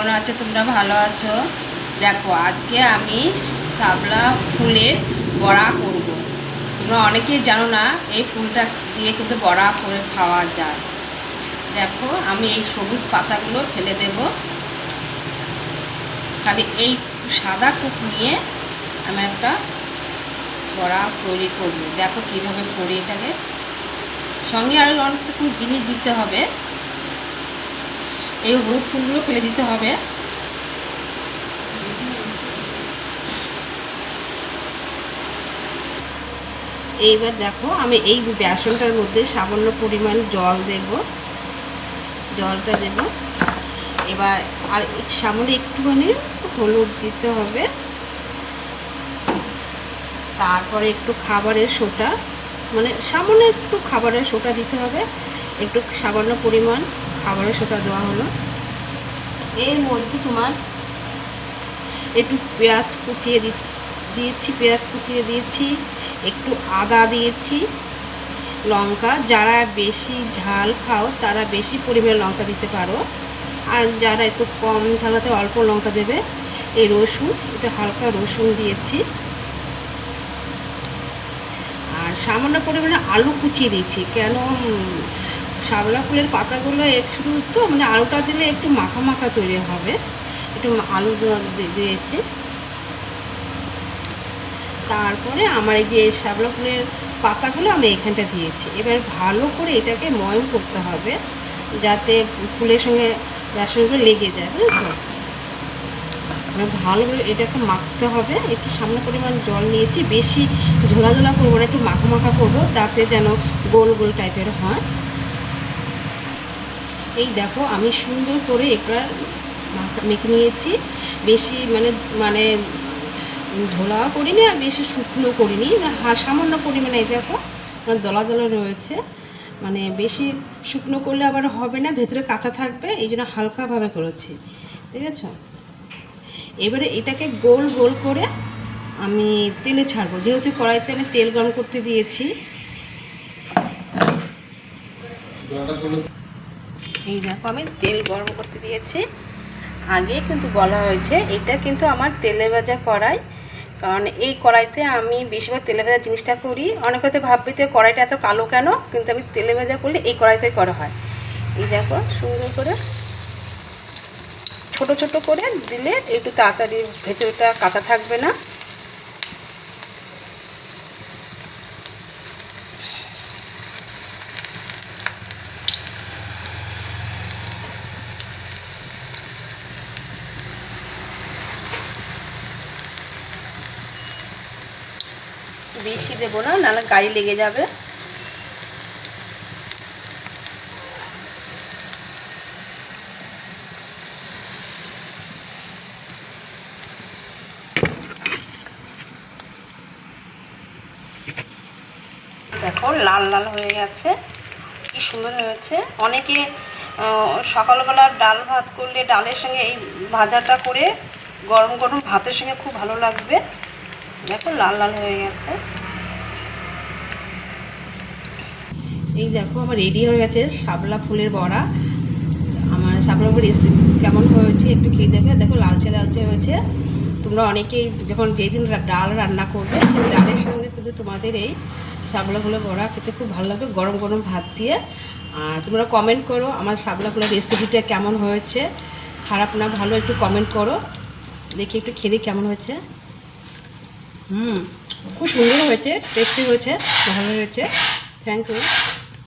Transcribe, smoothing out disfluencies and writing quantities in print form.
কেমন আছো? তোমরা ভালো আছো? দেখো, আজকে আমি শাপলা ফুলের বড়া করব। তোমরা অনেকেই জানো না এই ফুলটা দিয়ে কিন্তু বড়া করে খাওয়া যায়। দেখো, আমি এই সবুজ পাতাগুলো ফেলে দেব। খালি এই সাদা টুক নিয়ে আমি একটা বড়া তৈরি করব। দেখো কীভাবে করি এটাকে। সঙ্গে আরও অনেকটুকু জিনিস দিতে হবে। এই হলুদ ফুলগুলো ফেলে দিতে হবে। এইবার দেখো, আমি এই বেসনটার মধ্যে সামান্য পরিমাণ জলটা দেব। এবার আর সামান্য একটুখানি হলুদ দিতে হবে। তারপরে একটু খাবারের সোডা, মানে সামান্য একটু খাবারের সোডা দিতে হবে। একটু সামান্য পরিমাণ খাবারের সোডা দেওয়া হলো। এর মধ্যে তোমার একটু পেঁয়াজ কুচিয়ে দিয়েছি, একটু আদা দিয়েছি, লঙ্কা। যারা বেশি ঝাল খাও তারা বেশি পরিমাণে লঙ্কা দিতে পারো, আর যারা একটু কম ঝালাতে অল্প লঙ্কা দেবে। এই রসুন, একটু হালকা রসুন দিয়েছি, আর সামান্য পরিমাণে আলু কুচিয়ে দিয়েছি। কেন, শাপলা ফুলের পাতাগুলো শুধু তো মানে আলুটা দিলে একটু মাখা মাখা তৈরি হবে, একটু আলু দিয়েছি। তারপরে আমার এই যে শাপলা ফুলের পাতাগুলো আমি এখানটা দিয়েছি। এবার ভালো করে এটাকে ময়ম করতে হবে, যাতে ফুলের সঙ্গে বেসনগুলো লেগে যায়, বুঝেছো? ভালো করে এটাকে মাখতে হবে। একটু সামান্য পরিমাণ জল নিয়েছি, বেশি ঝোলা করবো না, একটু মাখা মাখা করবো, তাতে যেন গোল গোল টাইপের হয়। এই দেখো, আমি সুন্দর করে এবার মেখে নিয়েছি। বেশি মানে ঝোলাও করিনি আর বেশি শুকনো করিনি, সামান্য পরিমাণে। এই দেখো দলা দলা রয়েছে, মানে বেশি শুকনো করলে আবার হবে না, ভেতরে কাঁচা থাকবে, এই জন্য হালকাভাবে করেছি, ঠিক আছে? এবারে এটাকে গোল গোল করে আমি তেলে ছাড়বো। যেহেতু কড়াইতে আমি তেল গরম করতে দিয়েছি। এই দেখো, আমি তেল গরম করতে দিয়েছি। আগে কিন্তু বলা হয়েছে এটা কিন্তু আমার তেলে ভাজা কড়াই, কারণ এই কড়াইতে আমি বেশিরভাগ তেলে ভাজা জিনিসটা করি। অনেকে হয়তো ভাববে যে কড়াইটা এত কালো কেন, কিন্তু আমি তেলে ভাজা করলে এই কড়াইতে করা হয়। এই দেখো, সুন্দর করে ছোট ছোট করে দিলে একটু তাড়াতাড়ি ভেতরটা কাঁচা থাকবে না। বেশি দেবো না, নাহলে গায়ে লেগে যাবে। দেখো লাল লাল হয়ে গেছে, কি সুন্দর হয়েছে। অনেকে সকালবেলা ডাল ভাত করলে ডালের সঙ্গে এই ভাজাটা করে গরম গরম ভাতের সঙ্গে খুব ভালো লাগবে। দেখো লাল লাল হয়ে গেছে। এই দেখো, আমার রেডি হয়ে গেছে শাপলা ফুলের বড়া। আমার শাপলা ফুলের রেসিপি কেমন হয়েছে একটু খেয়ে দেখবে। দেখো লালচে লালচে হয়েছে। তোমরা অনেকেই যখন যেদিন ডাল রান্না করবে সেই ডালের সঙ্গে কিন্তু তোমাদের এই শাপলা ফুলের বড়া খেতে খুব ভালো লাগবে, গরম গরম ভাত দিয়ে। আর তোমরা কমেন্ট করো আমার শাপলা ফুলের রেসিপিটা কেমন হয়েছে, খারাপ না ভালো একটু কমেন্ট করো, দেখি একটু খেয়ে কেমন হয়েছে। খুব সুন্দর হয়েছে, টেস্টি হয়েছে, ভালো হয়েছে। Thank you.